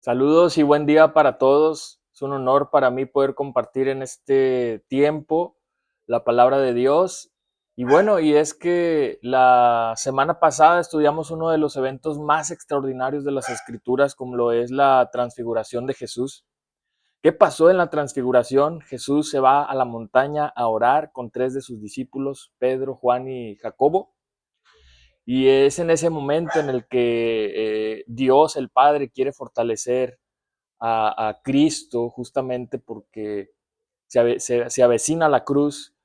Saludos y buen día para todos. Es un honor para mí poder compartir en este tiempo la palabra de Dios. Y bueno, y es que la semana pasada estudiamos uno de los eventos más extraordinarios de las Escrituras, como lo es la transfiguración de Jesús. ¿Qué pasó en la transfiguración? Jesús se va a la montaña a orar con tres de sus discípulos, Pedro, Juan y Jacobo. Y es en ese momento en el que Dios, el Padre, quiere fortalecer a Cristo justamente porque se avecina la cruz.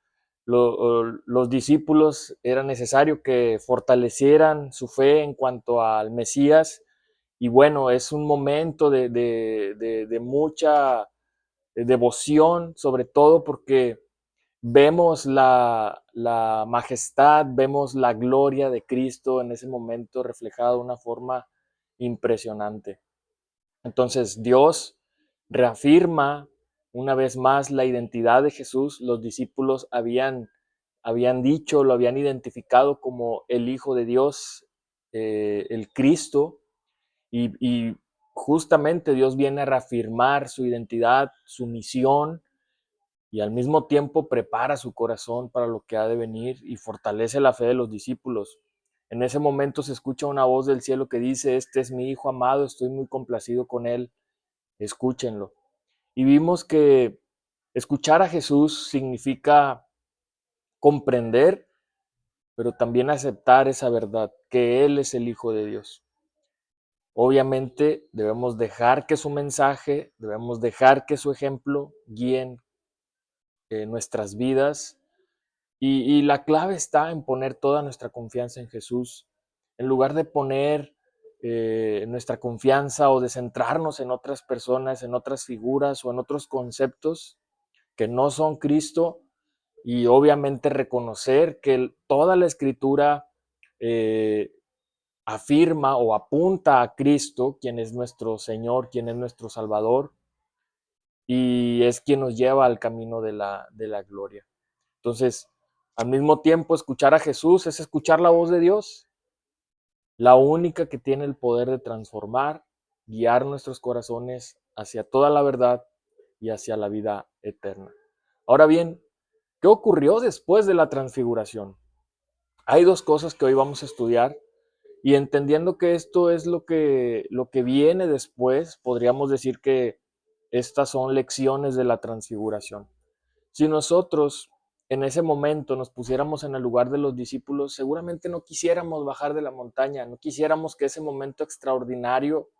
Los discípulos era necesario que fortalecieran su fe en cuanto al Mesías. Y bueno, es un momento de mucha devoción, sobre todo porque vemos la majestad, vemos la gloria de Cristo en ese momento reflejada de una forma impresionante. Entonces Dios reafirma una vez más la identidad de Jesús. Los discípulos habían dicho, lo habían identificado como el Hijo de Dios, el Cristo, y justamente Dios viene a reafirmar su identidad, su misión, y al mismo tiempo prepara su corazón para lo que ha de venir y fortalece la fe de los discípulos. En ese momento se escucha una voz del cielo que dice: este es mi Hijo amado, estoy muy complacido con él, escúchenlo. Y vimos que escuchar a Jesús significa comprender, pero también aceptar esa verdad, que Él es el Hijo de Dios. Obviamente debemos dejar que su mensaje, debemos dejar que su ejemplo guíen nuestras vidas. Y la clave está en poner toda nuestra confianza en Jesús. En lugar de poner nuestra confianza o de centrarnos en otras personas, en otras figuras o en otros conceptos que no son Cristo, y obviamente reconocer que toda la escritura eh, afirma o apunta a Cristo, quien es nuestro Señor, quien es nuestro Salvador, y es quien nos lleva al camino de la gloria. Entonces, al mismo tiempo, escuchar a Jesús es escuchar la voz de Dios, la única que tiene el poder de transformar, guiar nuestros corazones hacia toda la verdad y hacia la vida eterna. Ahora bien, ¿qué ocurrió después de la transfiguración? Hay dos cosas que hoy vamos a estudiar, y entendiendo que esto es lo que viene después, podríamos decir que estas son lecciones de la transfiguración. Si nosotros en ese momento nos pusiéramos en el lugar de los discípulos, seguramente no quisiéramos bajar de la montaña, no quisiéramos que ese momento extraordinario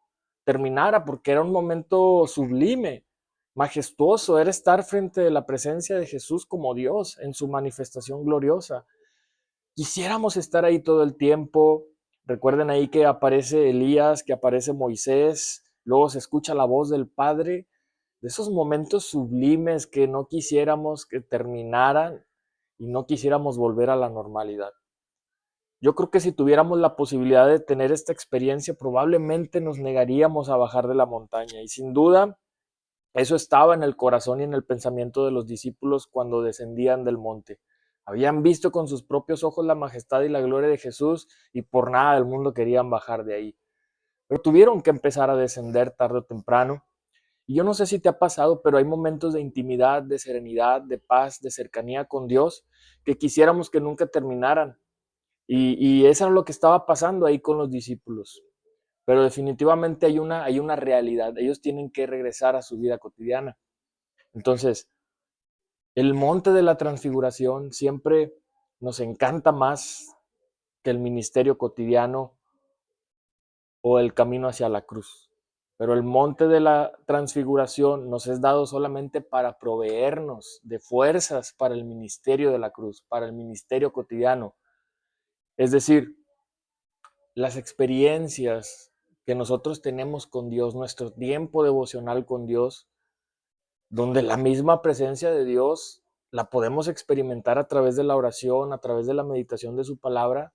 terminara, porque era un momento sublime, majestuoso, era estar frente a la presencia de Jesús como Dios en su manifestación gloriosa. Quisiéramos estar ahí todo el tiempo. Recuerden ahí que aparece Elías, que aparece Moisés, luego se escucha la voz del Padre, de esos momentos sublimes que no quisiéramos que terminaran y no quisiéramos volver a la normalidad. Yo creo que si tuviéramos la posibilidad de tener esta experiencia, probablemente nos negaríamos a bajar de la montaña. Y sin duda, eso estaba en el corazón y en el pensamiento de los discípulos cuando descendían del monte. Habían visto con sus propios ojos la majestad y la gloria de Jesús, y por nada del mundo querían bajar de ahí. Pero tuvieron que empezar a descender tarde o temprano. Y yo no sé si te ha pasado, pero hay momentos de intimidad, de serenidad, de paz, de cercanía con Dios que quisiéramos que nunca terminaran. Y eso era lo que estaba pasando ahí con los discípulos. Pero definitivamente hay una realidad. Ellos tienen que regresar a su vida cotidiana. Entonces, el monte de la transfiguración siempre nos encanta más que el ministerio cotidiano o el camino hacia la cruz. Pero el monte de la transfiguración nos es dado solamente para proveernos de fuerzas para el ministerio de la cruz, para el ministerio cotidiano. Es decir, las experiencias que nosotros tenemos con Dios, nuestro tiempo devocional con Dios, donde la misma presencia de Dios la podemos experimentar a través de la oración, a través de la meditación de su palabra.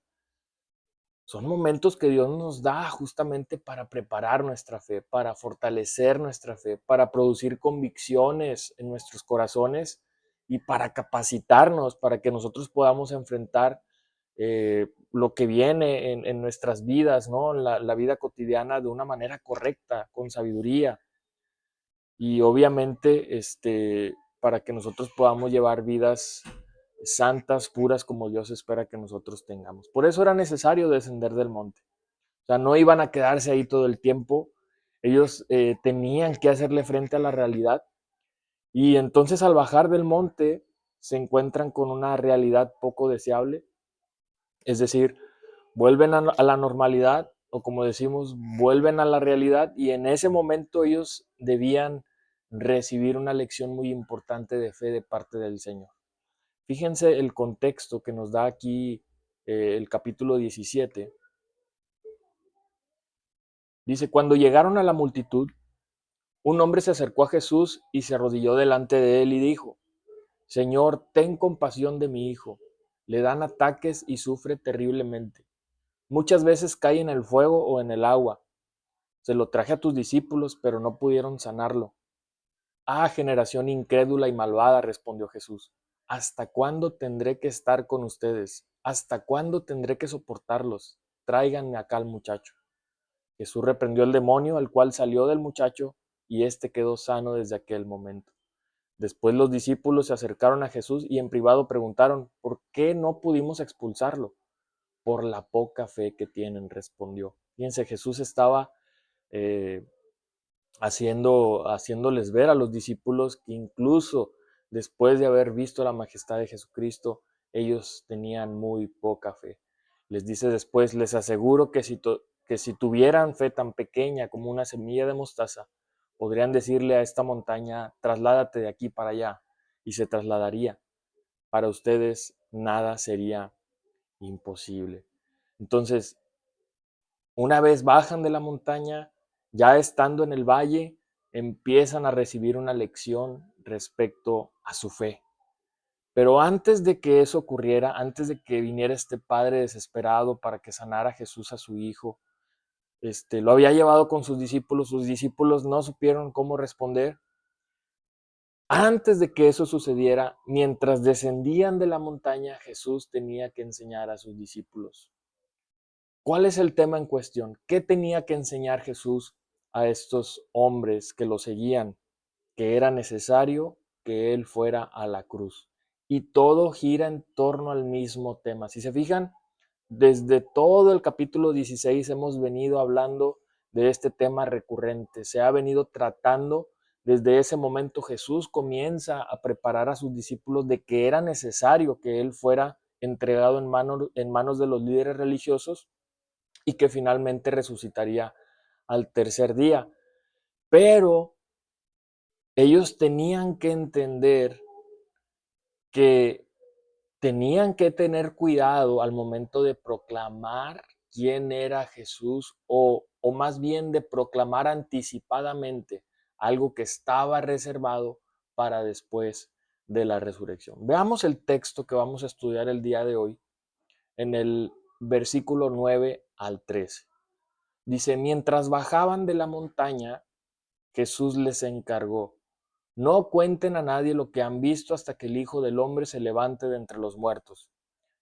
Son momentos que Dios nos da justamente para preparar nuestra fe, para fortalecer nuestra fe, para producir convicciones en nuestros corazones y para capacitarnos, para que nosotros podamos enfrentar lo que viene en nuestras vidas, ¿no? En la vida cotidiana de una manera correcta, con sabiduría. Y obviamente, para que nosotros podamos llevar vidas santas, puras, como Dios espera que nosotros tengamos. Por eso era necesario descender del monte. O sea, no iban a quedarse ahí todo el tiempo. Ellos tenían que hacerle frente a la realidad. Y entonces al bajar del monte se encuentran con una realidad poco deseable. Es decir, vuelven a la normalidad o como decimos, vuelven a la realidad y en ese momento ellos debían recibir una lección muy importante de fe de parte del Señor. Fíjense el contexto que nos da aquí el capítulo 17. Dice, cuando llegaron a la multitud, un hombre se acercó a Jesús y se arrodilló delante de él y dijo, Señor, ten compasión de mi hijo. Le dan ataques y sufre terriblemente. Muchas veces cae en el fuego o en el agua. Se lo traje a tus discípulos, pero no pudieron sanarlo. Ah, generación incrédula y malvada, respondió Jesús. ¿Hasta cuándo tendré que estar con ustedes? ¿Hasta cuándo tendré que soportarlos? Tráiganme acá al muchacho. Jesús reprendió al demonio, el cual salió del muchacho, y éste quedó sano desde aquel momento. Después los discípulos se acercaron a Jesús y en privado preguntaron, ¿por qué no pudimos expulsarlo? Por la poca fe que tienen, respondió. Fíjense, Jesús estaba eh, haciéndoles ver a los discípulos que incluso después de haber visto la majestad de Jesucristo, ellos tenían muy poca fe. Les dice después, les aseguro que si tuvieran fe tan pequeña como una semilla de mostaza, podrían decirle a esta montaña, trasládate de aquí para allá, y se trasladaría. Para ustedes nada sería imposible. Entonces, una vez bajan de la montaña, ya estando en el valle, empiezan a recibir una lección respecto a su fe. Pero antes de que eso ocurriera, antes de que viniera este padre desesperado para que sanara Jesús a su hijo, lo había llevado con sus discípulos no supieron cómo responder. Antes de que eso sucediera, mientras descendían de la montaña, Jesús tenía que enseñar a sus discípulos. ¿Cuál es el tema en cuestión? ¿Qué tenía que enseñar Jesús a estos hombres que lo seguían? Que era necesario que Él fuera a la cruz. Y todo gira en torno al mismo tema. Si se fijan, desde todo el capítulo 16 hemos venido hablando de este tema recurrente. Se ha venido tratando desde ese momento. Jesús comienza a preparar a sus discípulos de que era necesario que Él fuera entregado en manos de los líderes religiosos y que finalmente resucitaría al tercer día. Pero ellos tenían que entender que tenían que tener cuidado al momento de proclamar quién era Jesús o más bien de proclamar anticipadamente algo que estaba reservado para después de la resurrección. Veamos el texto que vamos a estudiar el día de hoy en el versículo 9 al 13. Dice, mientras bajaban de la montaña, Jesús les encargó, no cuenten a nadie lo que han visto hasta que el Hijo del Hombre se levante de entre los muertos.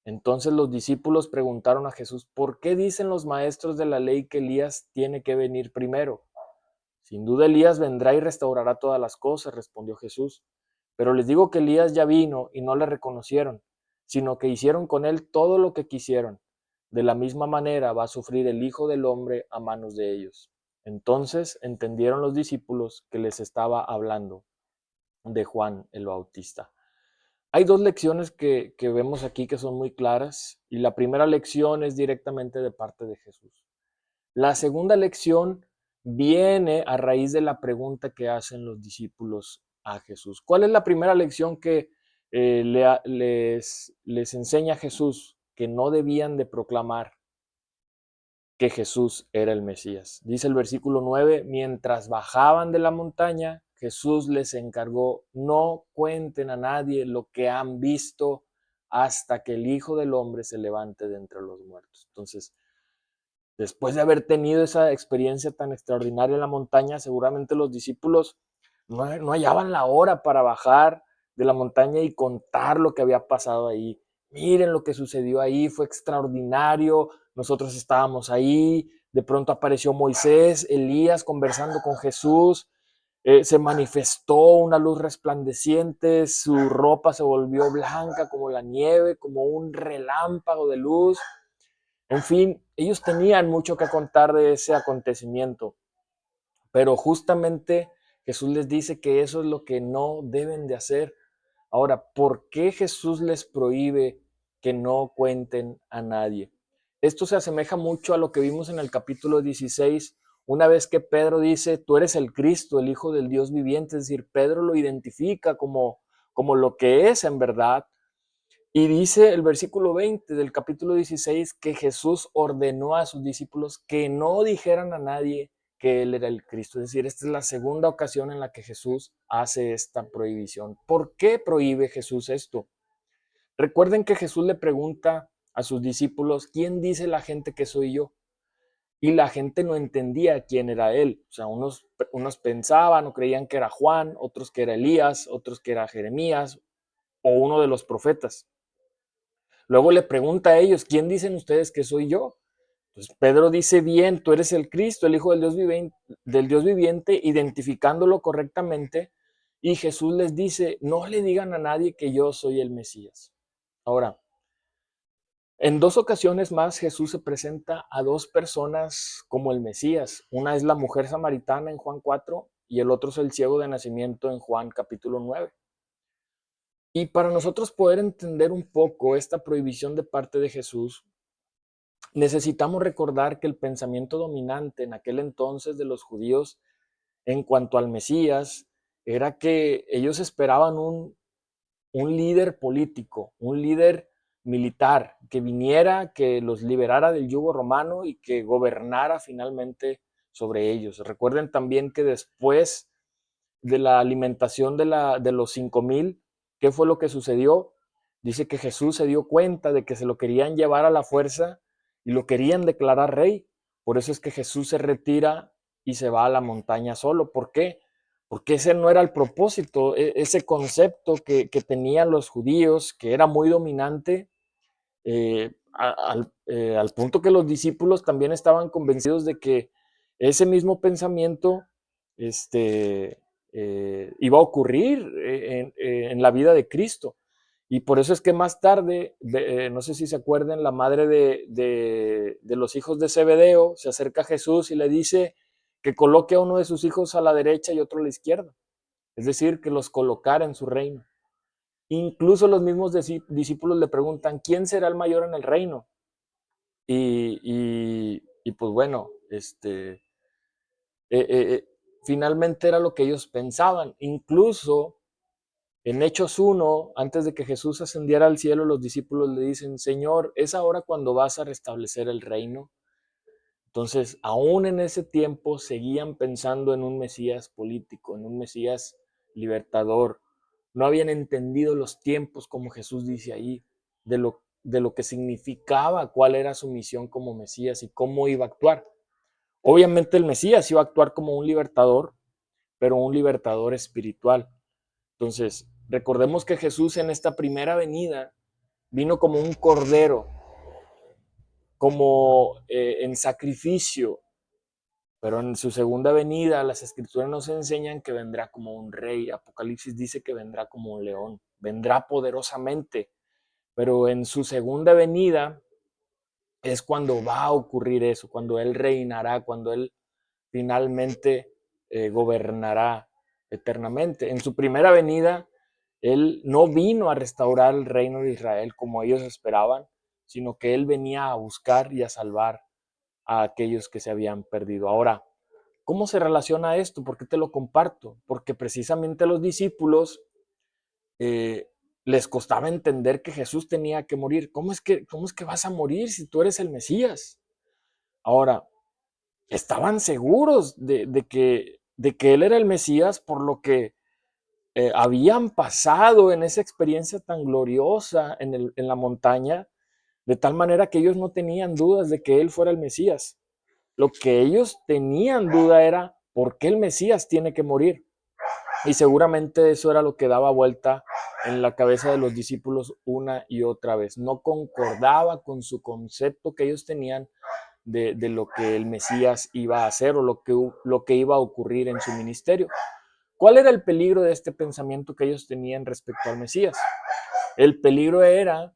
Entonces los discípulos preguntaron a Jesús, ¿por qué dicen los maestros de la ley que Elías tiene que venir primero? Sin duda Elías vendrá y restaurará todas las cosas, respondió Jesús. Pero les digo que Elías ya vino y no le reconocieron, sino que hicieron con él todo lo que quisieron. De la misma manera va a sufrir el Hijo del Hombre a manos de ellos. Entonces entendieron los discípulos que les estaba hablando de Juan el Bautista. Hay dos lecciones que vemos aquí que son muy claras y la primera lección es directamente de parte de Jesús. La segunda lección viene a raíz de la pregunta que hacen los discípulos a Jesús. ¿Cuál es la primera lección que les enseña Jesús? Que no debían de proclamar que Jesús era el Mesías. Dice el versículo 9, mientras bajaban de la montaña, Jesús les encargó, no cuenten a nadie lo que han visto hasta que el Hijo del Hombre se levante de entre los muertos. Entonces, después de haber tenido esa experiencia tan extraordinaria en la montaña, seguramente los discípulos no hallaban la hora para bajar de la montaña y contar lo que había pasado ahí. miren lo que sucedió ahí, fue extraordinario, nosotros estábamos ahí, de pronto apareció Moisés, Elías conversando con Jesús, se manifestó una luz resplandeciente, su ropa se volvió blanca como la nieve, como un relámpago de luz. En fin, ellos tenían mucho que contar de ese acontecimiento, pero justamente Jesús les dice que eso es lo que no deben de hacer. Ahora, ¿por qué Jesús les prohíbe que no cuenten a nadie? Esto se asemeja mucho a lo que vimos en el capítulo 16, una vez que Pedro dice, tú eres el Cristo, el Hijo del Dios viviente, es decir, Pedro lo identifica como lo que es en verdad. Y dice el versículo 20 del capítulo 16 que Jesús ordenó a sus discípulos que no dijeran a nadie que Él era el Cristo. Es decir, esta es la segunda ocasión en la que Jesús hace esta prohibición. ¿Por qué prohíbe Jesús esto? Recuerden que Jesús le pregunta a sus discípulos, ¿quién dice la gente que soy yo? Y la gente no entendía quién era Él. O sea, unos pensaban o creían que era Juan, otros que era Elías, otros que era Jeremías o uno de los profetas. Luego le pregunta a ellos, ¿quién dicen ustedes que soy yo? Pues Pedro dice bien, tú eres el Cristo, el Hijo del Dios viviente, identificándolo correctamente. Y Jesús les dice, no le digan a nadie que yo soy el Mesías. Ahora, en dos ocasiones más Jesús se presenta a dos personas como el Mesías. Una es la mujer samaritana en Juan 4 y el otro es el ciego de nacimiento en Juan capítulo 9. Y para nosotros poder entender un poco esta prohibición de parte de Jesús, necesitamos recordar que el pensamiento dominante en aquel entonces de los judíos en cuanto al Mesías era que ellos esperaban un líder político, un líder militar, que viniera, que los liberara del yugo romano y que gobernara finalmente sobre ellos. Recuerden también que después de la alimentación de los 5,000, ¿qué fue lo que sucedió? Dice que Jesús se dio cuenta de que se lo querían llevar a la fuerza y lo querían declarar rey. Por eso es que Jesús se retira y se va a la montaña solo. ¿Por qué? Porque ese no era el propósito, ese concepto que tenían los judíos, que era muy dominante, al punto que los discípulos también estaban convencidos de que ese mismo pensamiento iba a ocurrir en la vida de Cristo. Y por eso es que más tarde, no sé si se acuerdan, la madre de los hijos de Zebedeo se acerca a Jesús y le dice que coloque a uno de sus hijos a la derecha y otro a la izquierda. Es decir, que los colocara en su reino. Incluso los mismos discípulos le preguntan, ¿quién será el mayor en el reino? Y pues bueno, finalmente era lo que ellos pensaban. Incluso en Hechos 1, antes de que Jesús ascendiera al cielo, los discípulos le dicen, Señor, ¿es ahora cuando vas a restablecer el reino? Entonces, aún en ese tiempo seguían pensando en un Mesías político, en un Mesías libertador. No habían entendido los tiempos, como Jesús dice ahí, de lo que significaba, cuál era su misión como Mesías y cómo iba a actuar. Obviamente el Mesías iba a actuar como un libertador, pero un libertador espiritual. Entonces, recordemos que Jesús en esta primera venida vino como un cordero, como en sacrificio, pero en su segunda venida las escrituras nos enseñan que vendrá como un rey. Apocalipsis dice que vendrá como un león, vendrá poderosamente, pero en su segunda venida es cuando va a ocurrir eso, cuando Él reinará, cuando Él finalmente gobernará eternamente. En su primera venida, Él no vino a restaurar el reino de Israel como ellos esperaban, sino que Él venía a buscar y a salvar a aquellos que se habían perdido. Ahora, ¿cómo se relaciona esto? ¿Por qué te lo comparto? Porque precisamente a los discípulos eh, les costaba entender que Jesús tenía que morir. ¿Cómo es que vas a morir si tú eres el Mesías? Ahora, estaban seguros de que Él era el Mesías por lo que habían pasado en esa experiencia tan gloriosa en la montaña, de tal manera que ellos no tenían dudas de que Él fuera el Mesías. Lo que ellos tenían duda era por qué el Mesías tiene que morir. Y seguramente eso era lo que daba vuelta en la cabeza de los discípulos una y otra vez. No concordaba con su concepto que ellos tenían de lo que el Mesías iba a hacer o lo que iba a ocurrir en su ministerio. ¿Cuál era el peligro de este pensamiento que ellos tenían respecto al Mesías? El peligro era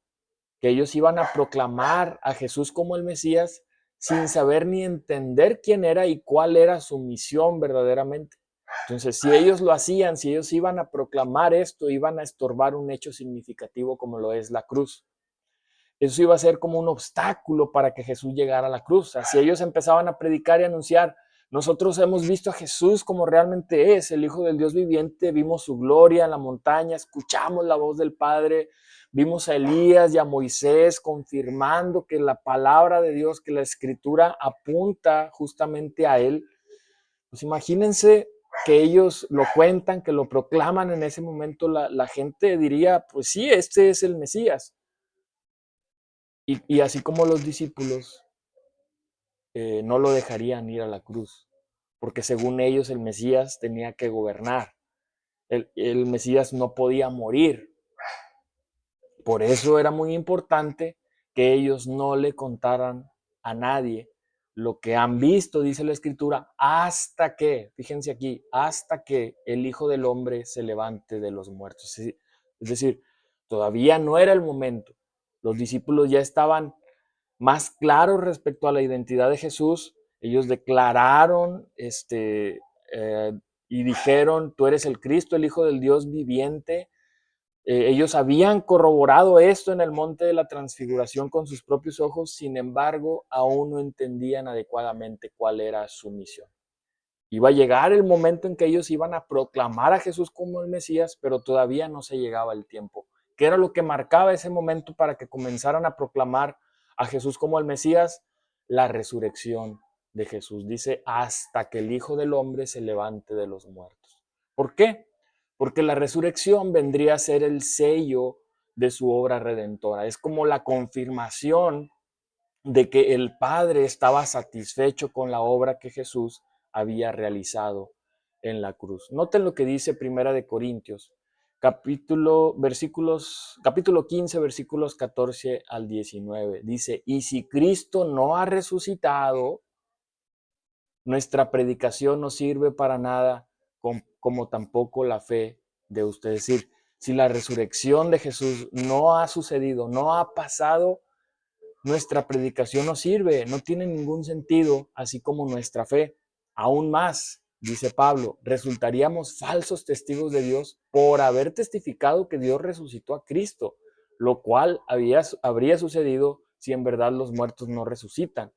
que ellos iban a proclamar a Jesús como el Mesías sin saber ni entender quién era y cuál era su misión verdaderamente. Entonces, si ellos lo hacían, si ellos iban a proclamar esto, iban a estorbar un hecho significativo como lo es la cruz. Eso iba a ser como un obstáculo para que Jesús llegara a la cruz. O sea, si ellos empezaban a predicar y anunciar, nosotros hemos visto a Jesús como realmente es, el Hijo del Dios viviente, vimos su gloria en la montaña, escuchamos la voz del Padre, vimos a Elías y a Moisés confirmando que la palabra de Dios, que la Escritura apunta justamente a Él. Pues imagínense que ellos lo cuentan, que lo proclaman en ese momento, la gente diría, pues sí, este es el Mesías. Y así como los discípulos no lo dejarían ir a la cruz, porque según ellos el Mesías tenía que gobernar, el Mesías no podía morir. Por eso era muy importante que ellos no le contaran a nadie lo que han visto, dice la Escritura, hasta que, fíjense aquí, hasta que el Hijo del Hombre se levante de los muertos. Es decir, todavía no era el momento. Los discípulos ya estaban más claros respecto a la identidad de Jesús. Ellos declararon y dijeron, tú eres el Cristo, el Hijo del Dios viviente. Ellos habían corroborado esto en el monte de la transfiguración con sus propios ojos, sin embargo, aún no entendían adecuadamente cuál era su misión. Iba a llegar el momento en que ellos iban a proclamar a Jesús como el Mesías, pero todavía no se llegaba el tiempo. ¿Qué era lo que marcaba ese momento para que comenzaran a proclamar a Jesús como el Mesías? La resurrección de Jesús. Dice, hasta que el Hijo del Hombre se levante de los muertos. ¿Por qué? Porque la resurrección vendría a ser el sello de su obra redentora. Es como la confirmación de que el Padre estaba satisfecho con la obra que Jesús había realizado en la cruz. Noten lo que dice Primera de Corintios, capítulo 15, versículos 14 al 19. Dice, y si Cristo no ha resucitado, nuestra predicación no sirve para nada, como tampoco la fe de ustedes. Es decir, si la resurrección de Jesús no ha sucedido, no ha pasado, nuestra predicación no sirve, no tiene ningún sentido, así como nuestra fe. Aún más, dice Pablo, resultaríamos falsos testigos de Dios por haber testificado que Dios resucitó a Cristo, lo cual habría sucedido si en verdad los muertos no resucitan.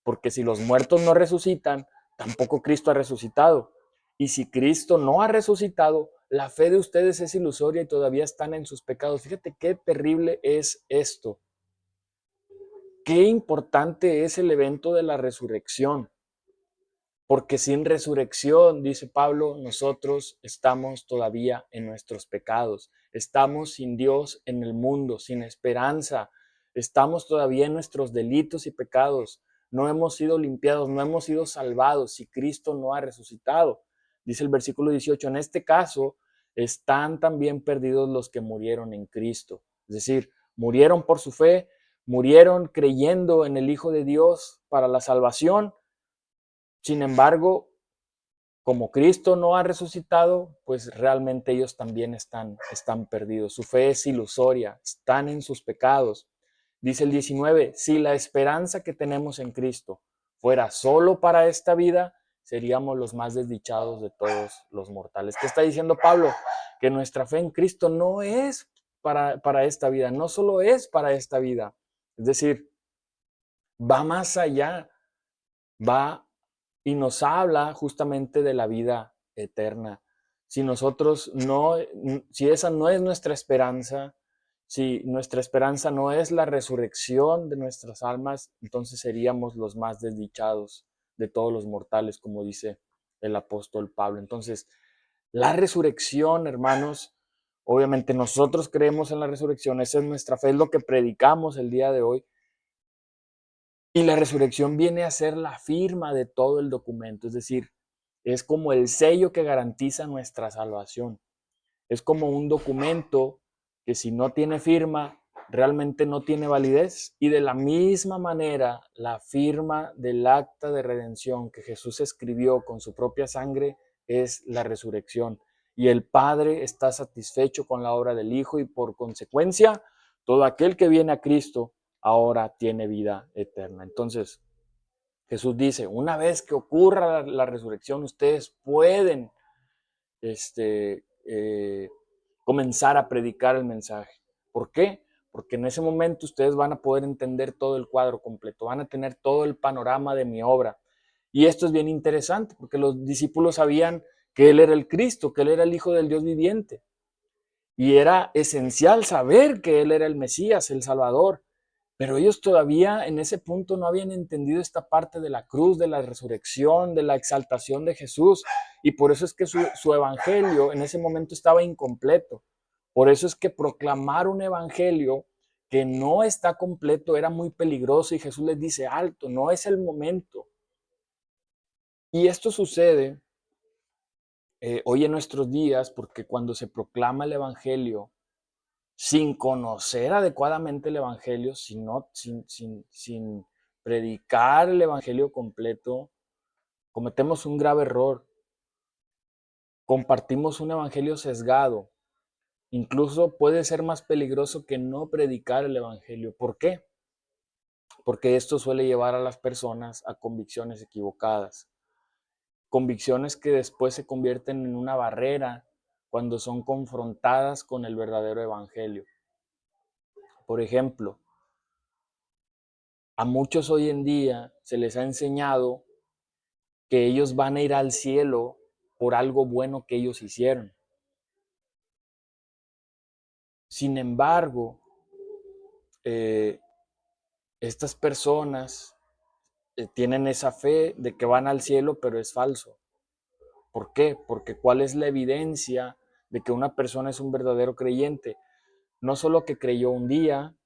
Porque si los muertos no resucitan, tampoco Cristo ha resucitado. Y si Cristo no ha resucitado, la fe de ustedes es ilusoria y todavía están en sus pecados. Fíjate qué terrible es esto. Qué importante es el evento de la resurrección, porque sin resurrección, dice Pablo, nosotros estamos todavía en nuestros pecados, estamos sin Dios en el mundo, sin esperanza, estamos todavía en nuestros delitos y pecados, no hemos sido limpiados, no hemos sido salvados si Cristo no ha resucitado. Dice el versículo 18, en este caso están también perdidos los que murieron en Cristo, es decir, murieron por su fe, murieron creyendo en el Hijo de Dios para la salvación. Sin embargo, como Cristo no ha resucitado, pues realmente ellos también están perdidos. Su fe es ilusoria, están en sus pecados. Dice el 19, si la esperanza que tenemos en Cristo fuera solo para esta vida, seríamos los más desdichados de todos los mortales. ¿Qué está diciendo Pablo? Que nuestra fe en Cristo no es para esta vida, no solo es para esta vida. Es decir, va más allá, va y nos habla justamente de la vida eterna. Si nosotros no, si esa no es nuestra esperanza, si nuestra esperanza no es la resurrección de nuestras almas, entonces seríamos los más desdichados de todos los mortales, como dice el apóstol Pablo. Entonces, la resurrección, hermanos, obviamente nosotros creemos en la resurrección, esa es nuestra fe, es lo que predicamos el día de hoy, y la resurrección viene a ser la firma de todo el documento, es decir, es como el sello que garantiza nuestra salvación. Es como un documento que si no tiene firma, realmente no tiene validez. Y de la misma manera, la firma del acta de redención que Jesús escribió con su propia sangre es la resurrección. Y el Padre está satisfecho con la obra del Hijo y por consecuencia, todo aquel que viene a Cristo ahora tiene vida eterna. Entonces, Jesús dice, una vez que ocurra la resurrección, ustedes pueden comenzar a predicar el mensaje. ¿Por qué? Porque en ese momento ustedes van a poder entender todo el cuadro completo, van a tener todo el panorama de mi obra. Y esto es bien interesante porque los discípulos sabían que Él era el Cristo, que Él era el Hijo del Dios viviente. Y era esencial saber que Él era el Mesías, el Salvador. Pero ellos todavía en ese punto no habían entendido esta parte de la cruz, de la resurrección, de la exaltación de Jesús. Y por eso es que su evangelio en ese momento estaba incompleto. Por eso es que proclamar un evangelio que no está completo era muy peligroso y Jesús les dice, alto, no es el momento. Y esto sucede hoy en nuestros días porque cuando se proclama el evangelio, sin conocer adecuadamente el Evangelio, sin predicar el Evangelio completo, cometemos un grave error. Compartimos un Evangelio sesgado. Incluso puede ser más peligroso que no predicar el Evangelio. ¿Por qué? Porque esto suele llevar a las personas a convicciones equivocadas. Convicciones que después se convierten en una barrera cuando son confrontadas con el verdadero Evangelio. Por ejemplo, a muchos hoy en día se les ha enseñado que ellos van a ir al cielo por algo bueno que ellos hicieron. Sin embargo, eh, estas personas tienen esa fe de que van al cielo, pero es falso. ¿Por qué? Porque ¿cuál es la evidencia de que una persona es un verdadero creyente? No solo que creyó un día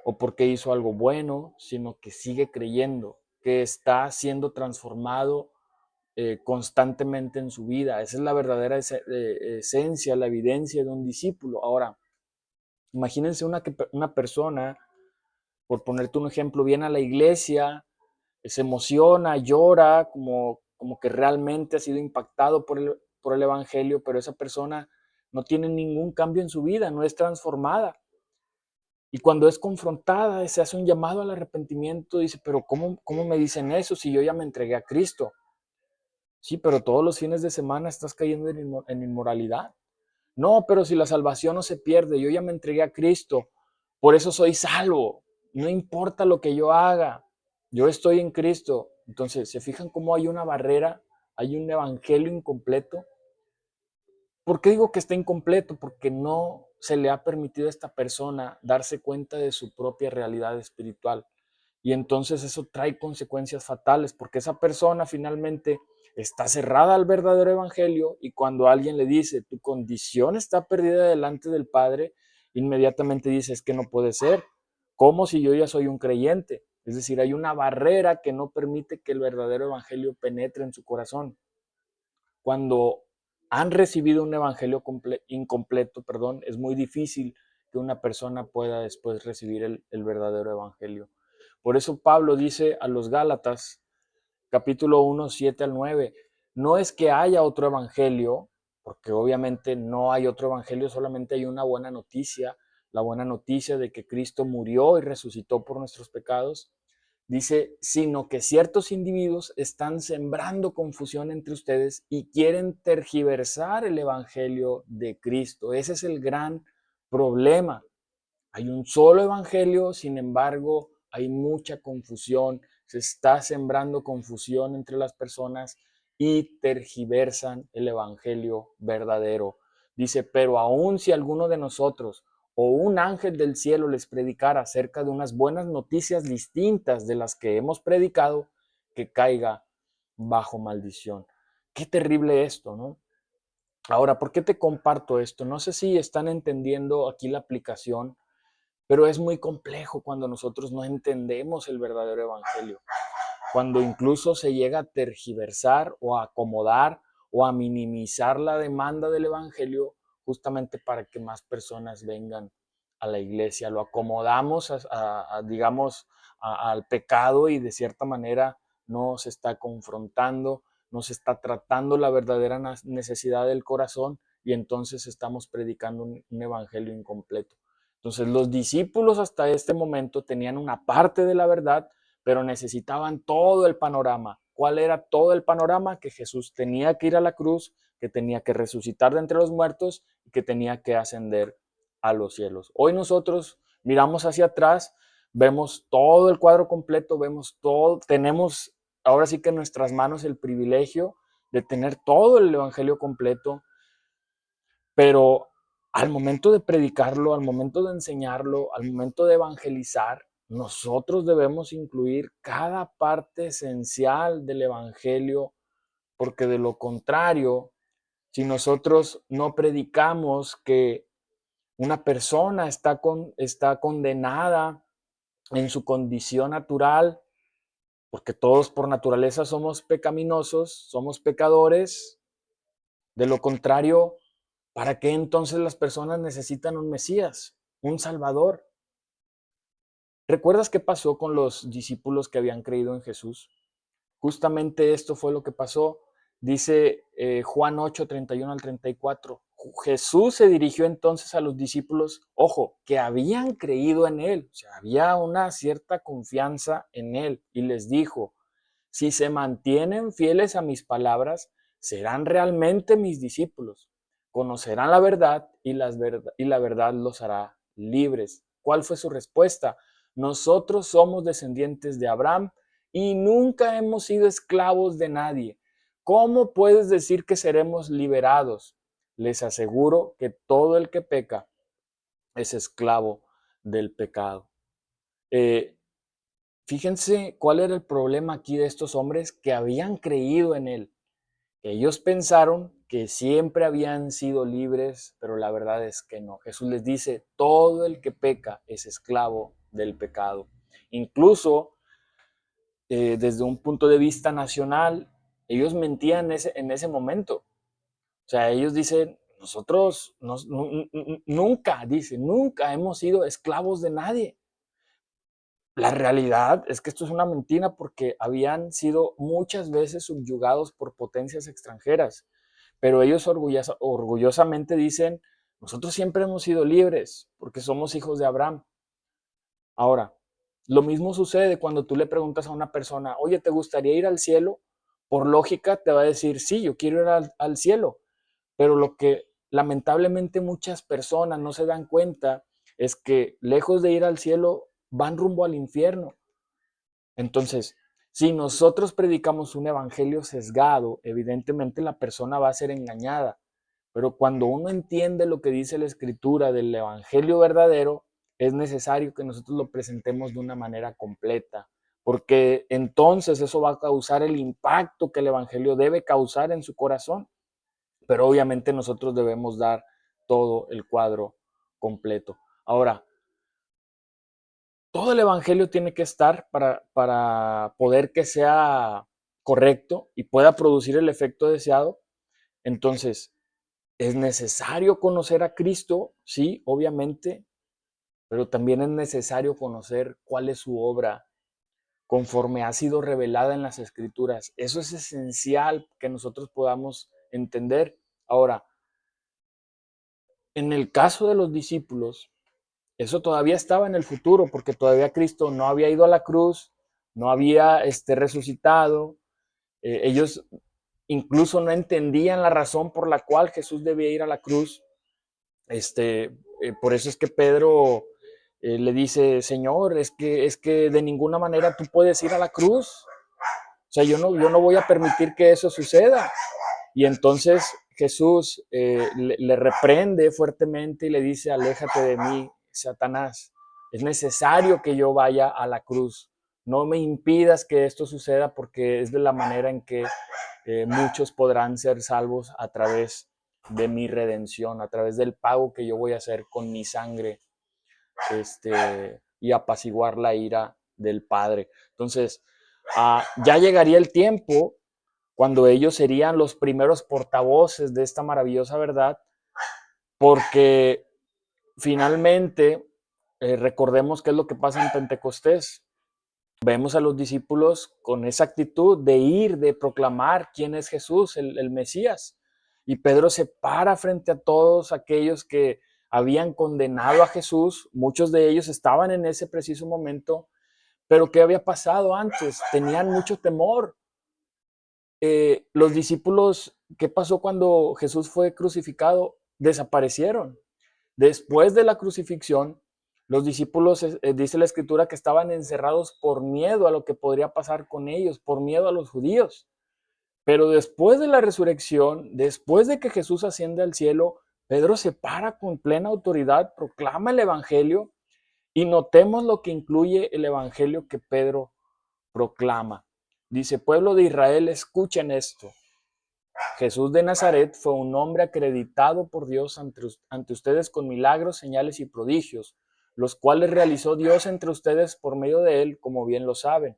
o porque hizo algo bueno, sino que sigue creyendo, que está siendo transformado constantemente en su vida. Esa es la verdadera esencia, la evidencia de un discípulo. Ahora, imagínense una persona, por ponerte un ejemplo, viene a la iglesia, se emociona, llora, como que realmente ha sido impactado por el Evangelio, pero esa persona no tiene ningún cambio en su vida, no es transformada. Y cuando es confrontada, se hace un llamado al arrepentimiento, dice, pero ¿cómo me dicen eso si yo ya me entregué a Cristo? Sí, pero todos los fines de semana estás cayendo en inmoralidad. No, pero si la salvación no se pierde, yo ya me entregué a Cristo, por eso soy salvo. No importa lo que yo haga, yo estoy en Cristo. Entonces, ¿se fijan cómo hay una barrera? Hay un evangelio incompleto. ¿Por qué digo que está incompleto? Porque no se le ha permitido a esta persona darse cuenta de su propia realidad espiritual. Y entonces eso trae consecuencias fatales, porque esa persona finalmente está cerrada al verdadero evangelio y cuando alguien le dice, tu condición está perdida delante del Padre, inmediatamente dice, es que no puede ser. ¿Cómo si yo ya soy un creyente? Es decir, hay una barrera que no permite que el verdadero evangelio penetre en su corazón. Cuando han recibido un evangelio incompleto, es muy difícil que una persona pueda después recibir el verdadero evangelio. Por eso Pablo dice a los Gálatas, capítulo 1, 7 al 9, no es que haya otro evangelio, porque obviamente no hay otro evangelio, solamente hay una buena noticia, la buena noticia de que Cristo murió y resucitó por nuestros pecados. Dice, sino que ciertos individuos están sembrando confusión entre ustedes y quieren tergiversar el evangelio de Cristo. Ese es el gran problema. Hay un solo evangelio, sin embargo, hay mucha confusión. Se está sembrando confusión entre las personas y tergiversan el evangelio verdadero. Dice, pero aun si alguno de nosotros o un ángel del cielo les predicara acerca de unas buenas noticias distintas de las que hemos predicado, que caiga bajo maldición. Qué terrible esto, ¿no? Ahora, ¿por qué te comparto esto? No sé si están entendiendo aquí la aplicación, pero es muy complejo cuando nosotros no entendemos el verdadero evangelio. Cuando incluso se llega a tergiversar o a acomodar o a minimizar la demanda del evangelio justamente para que más personas vengan a la iglesia. Lo acomodamos, digamos, al pecado y de cierta manera no se está confrontando, no se está tratando la verdadera necesidad del corazón y entonces estamos predicando un evangelio incompleto. Entonces los discípulos hasta este momento tenían una parte de la verdad, pero necesitaban todo el panorama. ¿Cuál era todo el panorama? Que Jesús tenía que ir a la cruz, que tenía que resucitar de entre los muertos y que tenía que ascender a los cielos. Hoy nosotros miramos hacia atrás, vemos todo el cuadro completo, vemos todo, tenemos ahora sí que en nuestras manos el privilegio de tener todo el evangelio completo, pero al momento de predicarlo, al momento de enseñarlo, al momento de evangelizar, nosotros debemos incluir cada parte esencial del evangelio, porque de lo contrario, si nosotros no predicamos que una persona está condenada en su condición natural, porque todos por naturaleza somos pecaminosos, somos pecadores, de lo contrario, ¿para qué entonces las personas necesitan un Mesías, un Salvador? ¿Recuerdas qué pasó con los discípulos que habían creído en Jesús? Justamente esto fue lo que pasó. Dice Juan 8, 31 al 34. Jesús se dirigió entonces a los discípulos, ojo, que habían creído en él. O sea, había una cierta confianza en él y les dijo, si se mantienen fieles a mis palabras, serán realmente mis discípulos. Conocerán la verdad y la verdad los hará libres. ¿Cuál fue su respuesta? Nosotros somos descendientes de Abraham y nunca hemos sido esclavos de nadie. ¿Cómo puedes decir que seremos liberados? Les aseguro que todo el que peca es esclavo del pecado. Fíjense cuál era el problema aquí de estos hombres que habían creído en él. Ellos pensaron que siempre habían sido libres, pero la verdad es que no. Jesús les dice, todo el que peca es esclavo del pecado. Incluso desde un punto de vista nacional, ellos mentían en ese momento. O sea, ellos dicen, nosotros nunca, nunca hemos sido esclavos de nadie. La realidad es que esto es una mentira porque habían sido muchas veces subyugados por potencias extranjeras, pero ellos orgullosamente dicen, nosotros siempre hemos sido libres porque somos hijos de Abraham. Ahora, lo mismo sucede cuando tú le preguntas a una persona, oye, ¿te gustaría ir al cielo? Por lógica te va a decir, sí, yo quiero ir al cielo, pero lo que lamentablemente muchas personas no se dan cuenta es que lejos de ir al cielo van rumbo al infierno. Entonces, si nosotros predicamos un evangelio sesgado, evidentemente la persona va a ser engañada. Pero cuando uno entiende lo que dice la escritura del evangelio verdadero, es necesario que nosotros lo presentemos de una manera completa, porque entonces eso va a causar el impacto que el evangelio debe causar en su corazón. Pero obviamente nosotros debemos dar todo el cuadro completo. Ahora, todo el evangelio tiene que estar para poder que sea correcto y pueda producir el efecto deseado. Entonces, es necesario conocer a Cristo, sí, obviamente, pero también es necesario conocer cuál es su obra conforme ha sido revelada en las Escrituras. Eso es esencial que nosotros podamos entender. Ahora, en el caso de los discípulos, eso todavía estaba en el futuro, porque todavía Cristo no había ido a la cruz, no había resucitado. Ellos incluso no entendían la razón por la cual Jesús debía ir a la cruz. Por eso es que Pedro le dice, Señor, es que de ninguna manera tú puedes ir a la cruz. O sea, yo no voy a permitir que eso suceda. Y entonces Jesús le reprende fuertemente y le dice, aléjate de mí, Satanás. Es necesario que yo vaya a la cruz. No me impidas que esto suceda porque es de la manera en que muchos podrán ser salvos a través de mi redención, a través del pago que yo voy a hacer con mi sangre y apaciguar la ira del Padre. Entonces, ya llegaría el tiempo cuando ellos serían los primeros portavoces de esta maravillosa verdad, porque finalmente recordemos qué es lo que pasa en Pentecostés. Vemos a los discípulos con esa actitud de ir, de proclamar quién es Jesús, el Mesías. Y Pedro se para frente a todos aquellos que habían condenado a Jesús. Muchos de ellos estaban en ese preciso momento, pero ¿qué había pasado antes? Tenían mucho temor. Los discípulos, ¿qué pasó cuando Jesús fue crucificado? Desaparecieron. Después de la crucifixión, los discípulos, dice la escritura, que estaban encerrados por miedo a lo que podría pasar con ellos, por miedo a los judíos. Pero después de la resurrección, después de que Jesús asciende al cielo, Pedro se para con plena autoridad, proclama el evangelio y notemos lo que incluye el evangelio que Pedro proclama. Dice: pueblo de Israel, escuchen esto. Jesús de Nazaret fue un hombre acreditado por Dios ante ustedes con milagros, señales y prodigios, los cuales realizó Dios entre ustedes por medio de él, como bien lo saben.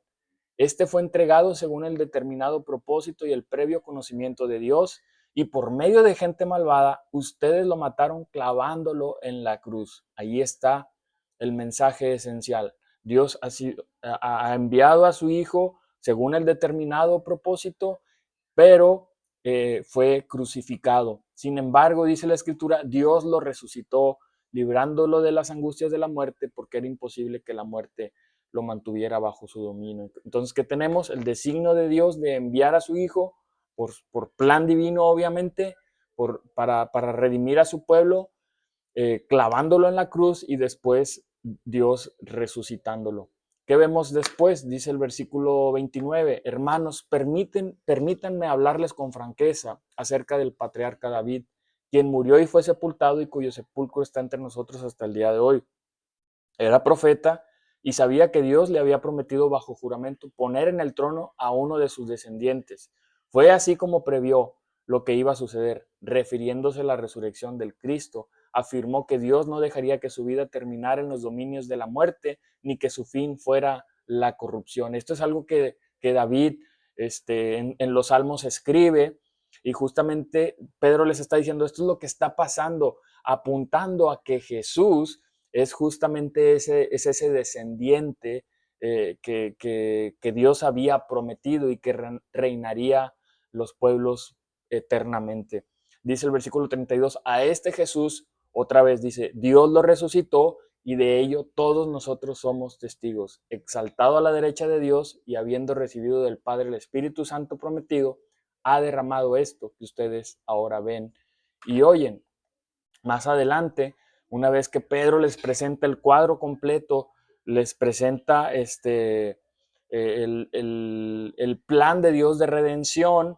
Este fue entregado según el determinado propósito y el previo conocimiento de Dios, y por medio de gente malvada, ustedes lo mataron clavándolo en la cruz. Ahí está el mensaje esencial. Dios ha enviado a su Hijo según el determinado propósito, pero fue crucificado. Sin embargo, dice la escritura, Dios lo resucitó, librándolo de las angustias de la muerte, porque era imposible que la muerte lo mantuviera bajo su dominio. Entonces, ¿qué tenemos? El designio de Dios de enviar a su Hijo por plan divino, obviamente, para redimir a su pueblo, clavándolo en la cruz y después Dios resucitándolo. ¿Qué vemos después? Dice el versículo 29, hermanos, permítanme hablarles con franqueza acerca del patriarca David, quien murió y fue sepultado y cuyo sepulcro está entre nosotros hasta el día de hoy. Era profeta y sabía que Dios le había prometido bajo juramento poner en el trono a uno de sus descendientes. Fue así como previó lo que iba a suceder, refiriéndose a la resurrección del Cristo. Afirmó que Dios no dejaría que su vida terminara en los dominios de la muerte, ni que su fin fuera la corrupción. Esto es algo que David en los Salmos escribe, y justamente Pedro les está diciendo, esto es lo que está pasando, apuntando a que Jesús es justamente ese descendiente que Dios había prometido y que reinaría los pueblos eternamente. Dice el versículo 32, a este Jesús, otra vez dice, Dios lo resucitó y de ello todos nosotros somos testigos. Exaltado a la derecha de Dios y habiendo recibido del Padre el Espíritu Santo prometido, ha derramado esto que ustedes ahora ven y oyen. Más adelante, una vez que Pedro les presenta el cuadro completo, les presenta el plan de Dios de redención,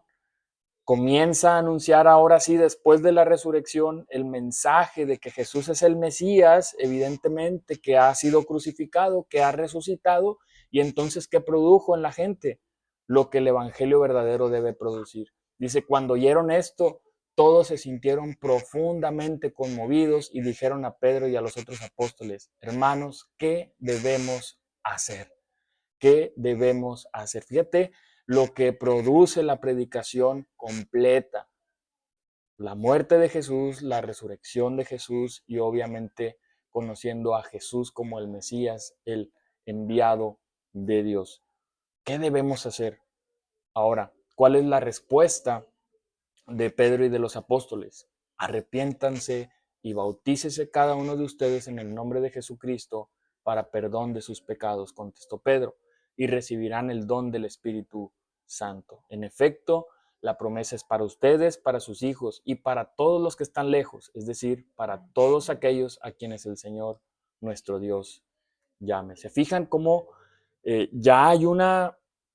comienza a anunciar ahora sí, después de la resurrección, el mensaje de que Jesús es el Mesías, evidentemente, que ha sido crucificado, que ha resucitado, y entonces, ¿qué produjo en la gente? Lo que el evangelio verdadero debe producir. Dice, cuando oyeron esto, todos se sintieron profundamente conmovidos y dijeron a Pedro y a los otros apóstoles, hermanos, ¿qué debemos hacer? ¿Qué debemos hacer? Fíjate lo que produce la predicación completa. La muerte de Jesús, la resurrección de Jesús y obviamente conociendo a Jesús como el Mesías, el enviado de Dios. ¿Qué debemos hacer? Ahora, ¿cuál es la respuesta de Pedro y de los apóstoles? Arrepiéntanse y bautícese cada uno de ustedes en el nombre de Jesucristo para perdón de sus pecados, contestó Pedro, y recibirán el don del Espíritu Santo. En efecto, la promesa es para ustedes, para sus hijos y para todos los que están lejos, es decir, para todos aquellos a quienes el Señor nuestro Dios llame. ¿Se fijan cómo ya hay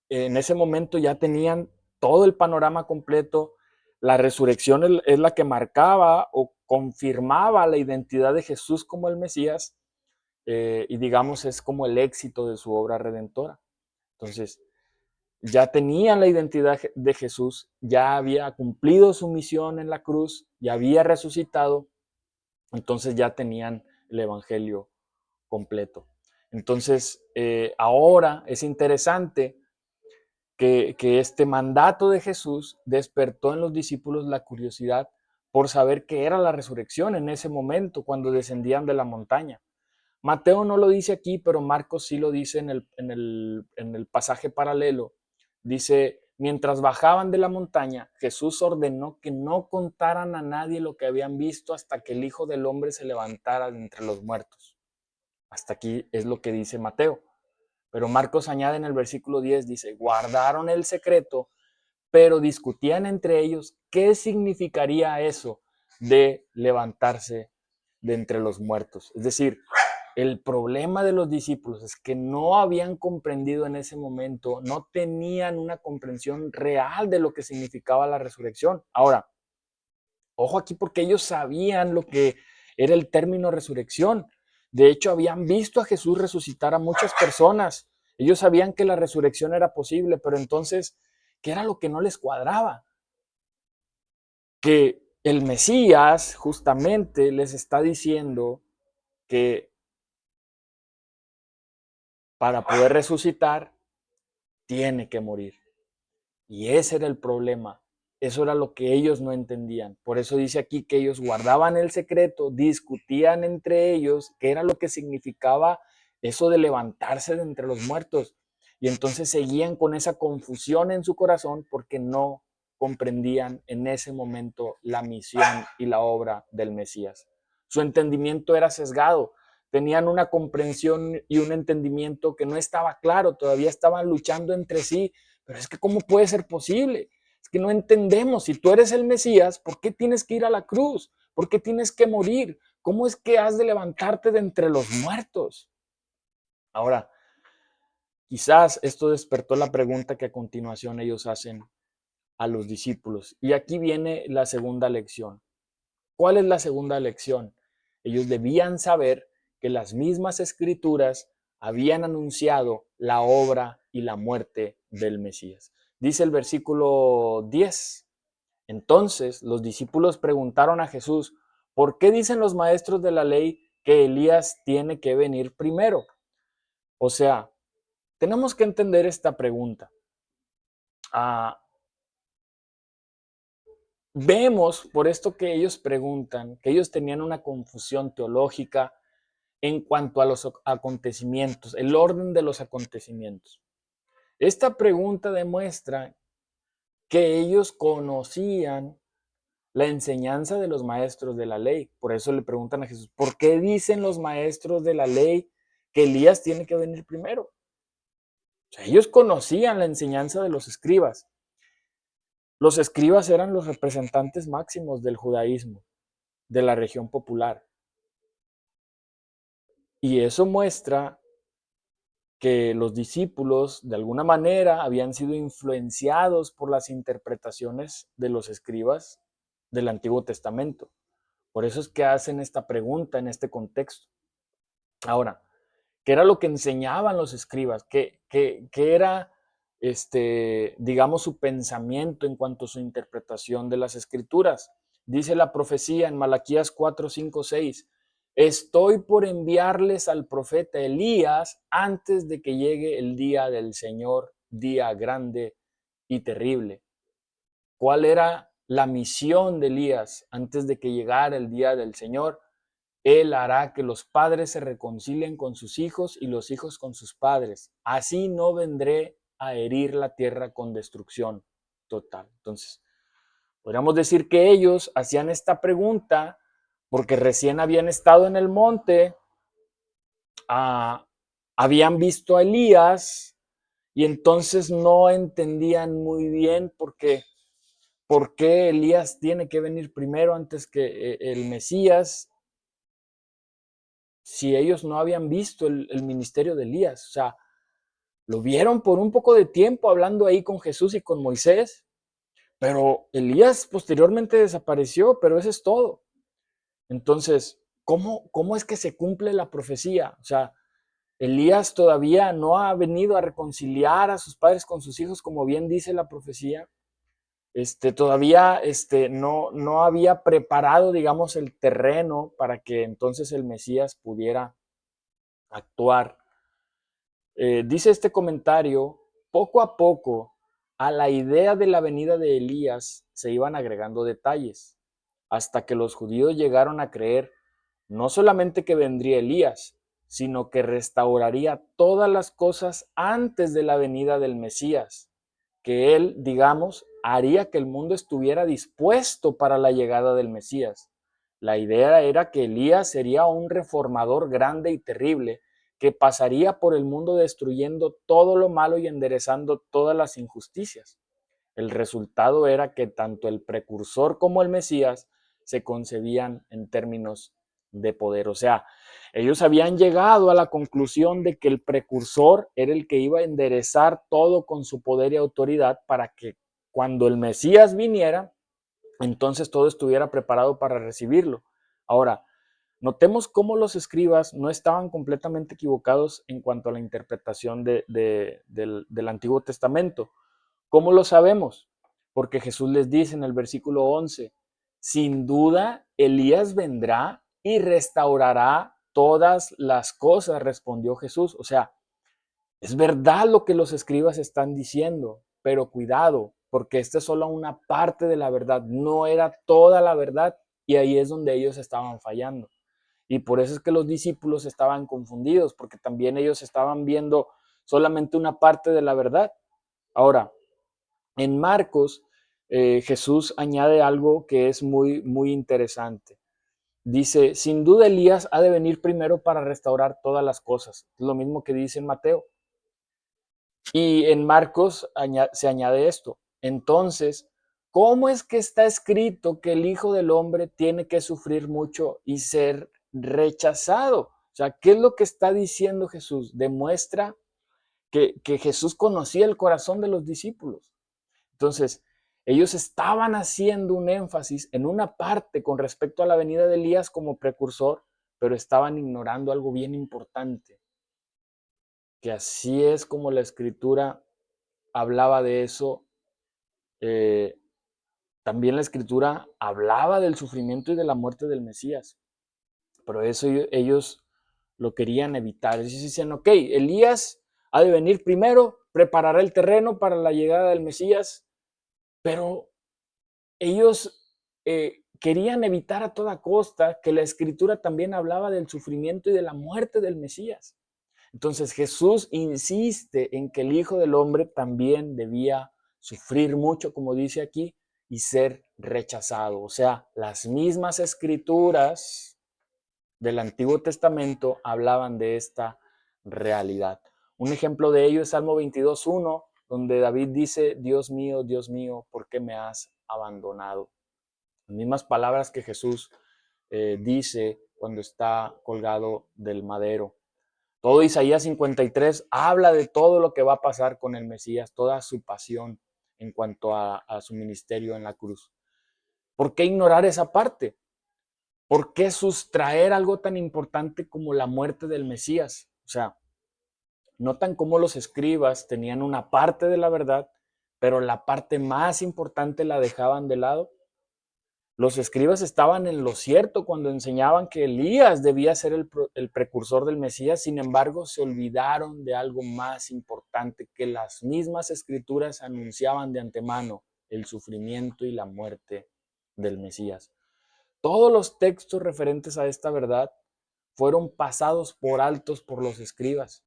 en ese momento ya tenían todo el panorama completo? La resurrección es la que marcaba o confirmaba la identidad de Jesús como el Mesías, y digamos es como el éxito de su obra redentora. Entonces, ya tenían la identidad de Jesús, ya había cumplido su misión en la cruz, ya había resucitado, entonces ya tenían el evangelio completo. Entonces, ahora es interesante que este mandato de Jesús despertó en los discípulos la curiosidad por saber qué era la resurrección en ese momento cuando descendían de la montaña. Mateo no lo dice aquí, pero Marcos sí lo dice en el pasaje paralelo. Dice, mientras bajaban de la montaña, Jesús ordenó que no contaran a nadie lo que habían visto hasta que el Hijo del Hombre se levantara de entre los muertos. Hasta aquí es lo que dice Mateo. Pero Marcos añade en el versículo 10, dice, guardaron el secreto, pero discutían entre ellos qué significaría eso de levantarse de entre los muertos. Es decir, el problema de los discípulos es que no habían comprendido en ese momento, no tenían una comprensión real de lo que significaba la resurrección. Ahora, ojo aquí porque ellos sabían lo que era el término resurrección. De hecho, habían visto a Jesús resucitar a muchas personas. Ellos sabían que la resurrección era posible, pero entonces, ¿qué era lo que no les cuadraba? Que el Mesías justamente les está diciendo que para poder resucitar tiene que morir. Y ese era el problema. Eso era lo que ellos no entendían. Por eso dice aquí que ellos guardaban el secreto, discutían entre ellos qué era lo que significaba eso de levantarse de entre los muertos. Y entonces seguían con esa confusión en su corazón porque no comprendían en ese momento la misión y la obra del Mesías. Su entendimiento era sesgado. Tenían una comprensión y un entendimiento que no estaba claro. Todavía estaban luchando entre sí. Pero es que ¿cómo puede ser posible? Es que no entendemos. Si tú eres el Mesías, ¿por qué tienes que ir a la cruz? ¿Por qué tienes que morir? ¿Cómo es que has de levantarte de entre los muertos? Ahora, quizás esto despertó la pregunta que a continuación ellos hacen a los discípulos. Y aquí viene la segunda lección. ¿Cuál es la segunda lección? Ellos debían saber que las mismas escrituras habían anunciado la obra y la muerte del Mesías. Dice el versículo 10. Entonces los discípulos preguntaron a Jesús, ¿por qué dicen los maestros de la ley que Elías tiene que venir primero? O sea, tenemos que entender esta pregunta. Ah, vemos por esto que ellos preguntan, que ellos tenían una confusión teológica en cuanto a los acontecimientos, el orden de los acontecimientos. Esta pregunta demuestra que ellos conocían la enseñanza de los maestros de la ley. Por eso le preguntan a Jesús, ¿por qué dicen los maestros de la ley que Elías tiene que venir primero? O sea, ellos conocían la enseñanza de los escribas. Los escribas eran los representantes máximos del judaísmo, de la región popular. Y eso muestra que los discípulos de alguna manera habían sido influenciados por las interpretaciones de los escribas del Antiguo Testamento. Por eso es que hacen esta pregunta en este contexto. Ahora, ¿qué era lo que enseñaban los escribas? ¿Qué era, digamos, su pensamiento en cuanto a su interpretación de las escrituras? Dice la profecía en Malaquías 4, 5, 6. Estoy por enviarles al profeta Elías antes de que llegue el día del Señor, día grande y terrible. ¿Cuál era la misión de Elías antes de que llegara el día del Señor? Él hará que los padres se reconcilien con sus hijos y los hijos con sus padres. Así no vendré a herir la tierra con destrucción total. Entonces, podríamos decir que ellos hacían esta pregunta porque recién habían estado en el monte, habían visto a Elías y entonces no entendían muy bien por qué Elías tiene que venir primero antes que el Mesías, si ellos no habían visto el ministerio de Elías. O sea, lo vieron por un poco de tiempo hablando ahí con Jesús y con Moisés, pero Elías posteriormente desapareció, pero eso es todo. Entonces, ¿cómo es que se cumple la profecía? O sea, Elías todavía no ha venido a reconciliar a sus padres con sus hijos, como bien dice la profecía. Todavía no había preparado, digamos, el terreno para que entonces el Mesías pudiera actuar. Dice este comentario, poco a poco a la idea de la venida de Elías se iban agregando detalles. hasta que los judíos llegaron a creer no solamente que vendría Elías, sino que restauraría todas las cosas antes de la venida del Mesías, que él, digamos, haría que el mundo estuviera dispuesto para la llegada del Mesías. La idea era que Elías sería un reformador grande y terrible, que pasaría por el mundo destruyendo todo lo malo y enderezando todas las injusticias. El resultado era que tanto el precursor como el Mesías se concebían en términos de poder. O sea, ellos habían llegado a la conclusión de que el precursor era el que iba a enderezar todo con su poder y autoridad para que cuando el Mesías viniera, entonces todo estuviera preparado para recibirlo. Ahora, notemos cómo los escribas no estaban completamente equivocados en cuanto a la interpretación del Antiguo Testamento. ¿Cómo lo sabemos? Porque Jesús les dice en el versículo 11, sin duda Elías vendrá y restaurará todas las cosas, respondió Jesús. O sea, es verdad lo que los escribas están diciendo, pero cuidado, porque esta es solo una parte de la verdad, no era toda la verdad, y ahí es donde ellos estaban fallando. Y por eso es que los discípulos estaban confundidos, porque también ellos estaban viendo solamente una parte de la verdad. Ahora, en Marcos, Jesús añade algo que es muy, muy interesante. Dice, sin duda Elías ha de venir primero para restaurar todas las cosas. Es lo mismo que dice en Mateo. Y en Marcos se añade esto. Entonces, ¿cómo es que está escrito que el Hijo del Hombre tiene que sufrir mucho y ser rechazado? O sea, ¿qué es lo que está diciendo Jesús? Demuestra que Jesús conocía el corazón de los discípulos. Entonces, ellos estaban haciendo un énfasis en una parte con respecto a la venida de Elías como precursor, pero estaban ignorando algo bien importante, que así es como la escritura hablaba de eso. eh, También la escritura hablaba del sufrimiento y de la muerte del Mesías, pero eso ellos lo querían evitar. Ellos decían, ok, Elías ha de venir primero, preparará el terreno para la llegada del Mesías, pero ellos querían evitar a toda costa que la escritura también hablaba del sufrimiento y de la muerte del Mesías. Entonces Jesús insiste en que el Hijo del Hombre también debía sufrir mucho, como dice aquí, y ser rechazado. O sea, las mismas escrituras del Antiguo Testamento hablaban de esta realidad. Un ejemplo de ello es Salmo 22.1, donde David dice, Dios mío, ¿por qué me has abandonado? Las mismas palabras que Jesús dice cuando está colgado del madero. Todo Isaías 53 habla de todo lo que va a pasar con el Mesías, toda su pasión en cuanto a su ministerio en la cruz. ¿Por qué ignorar esa parte? ¿Por qué sustraer algo tan importante como la muerte del Mesías? O sea, notan cómo los escribas tenían una parte de la verdad, pero la parte más importante la dejaban de lado. Los escribas estaban en lo cierto cuando enseñaban que Elías debía ser el precursor del Mesías, sin embargo se olvidaron de algo más importante que las mismas escrituras anunciaban de antemano, el sufrimiento y la muerte del Mesías. Todos los textos referentes a esta verdad fueron pasados por altos por los escribas,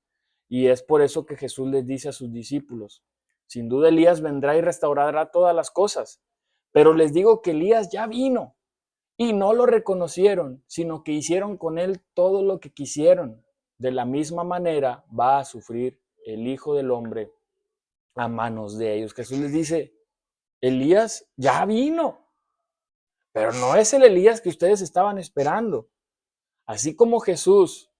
y es por eso que Jesús les dice a sus discípulos, sin duda Elías vendrá y restaurará todas las cosas, pero les digo que Elías ya vino y no lo reconocieron, sino que hicieron con él todo lo que quisieron. De la misma manera va a sufrir el Hijo del Hombre a manos de ellos. Jesús les dice, Elías ya vino, pero no es el Elías que ustedes estaban esperando. Así como Jesús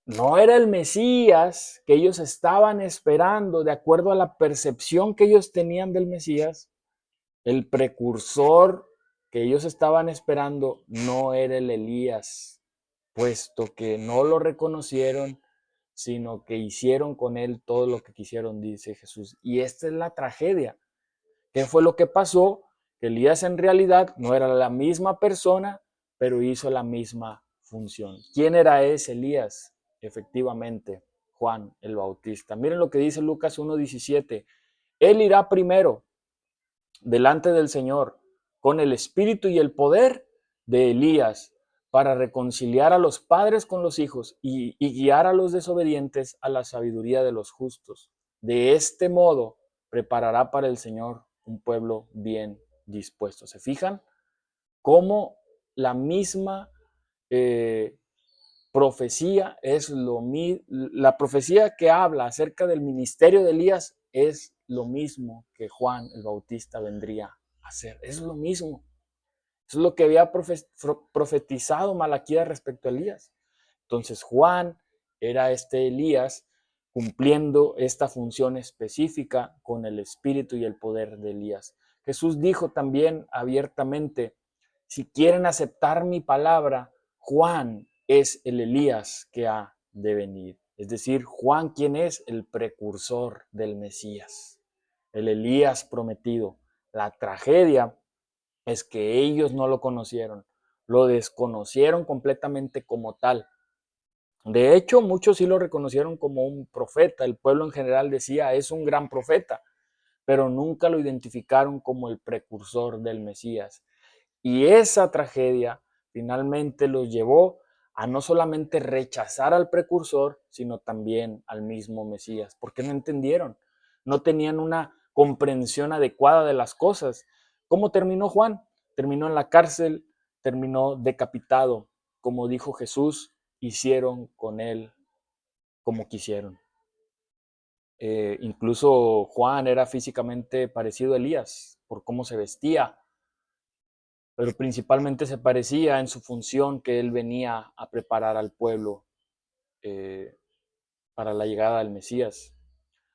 no era el Mesías que ellos estaban esperando de acuerdo a la percepción que ellos tenían del Mesías, el precursor que ellos estaban esperando no era el Elías, puesto que no lo reconocieron, sino que hicieron con él todo lo que quisieron, dice Jesús. Y esta es la tragedia. ¿Qué fue lo que pasó? Que Elías en realidad no era la misma persona, pero hizo la misma función. ¿Quién era ese Elías? Efectivamente, Juan el Bautista. Miren lo que dice Lucas 1:17. Él irá primero delante del Señor con el espíritu y el poder de Elías, para reconciliar a los padres con los hijos y guiar a los desobedientes a la sabiduría de los justos. De este modo preparará para el Señor un pueblo bien dispuesto. ¿Se fijan? Cómo la misma eh, profecía es lo mismo, la profecía que habla acerca del ministerio de Elías es lo mismo que Juan el Bautista vendría a hacer. Es lo mismo. Eso es lo que había profetizado Malaquías respecto a Elías. Entonces Juan era este Elías cumpliendo esta función específica con el espíritu y el poder de Elías. Jesús dijo también abiertamente, si quieren aceptar mi palabra, Juan es el Elías que ha de venir. Es decir, Juan, ¿quién es? El precursor del Mesías, el Elías prometido. La tragedia es que ellos no lo conocieron, lo desconocieron completamente como tal. De hecho, muchos sí lo reconocieron como un profeta. El pueblo en general decía, es un gran profeta, pero nunca lo identificaron como el precursor del Mesías. Y esa tragedia finalmente los llevó a no solamente rechazar al precursor, sino también al mismo Mesías, porque no entendieron, no tenían una comprensión adecuada de las cosas. ¿Cómo terminó Juan? Terminó en la cárcel, terminó decapitado. Como dijo Jesús, hicieron con él como quisieron. Incluso Juan era físicamente parecido a Elías por cómo se vestía, pero principalmente se parecía en su función que él venía a preparar al pueblo eh, para la llegada del Mesías.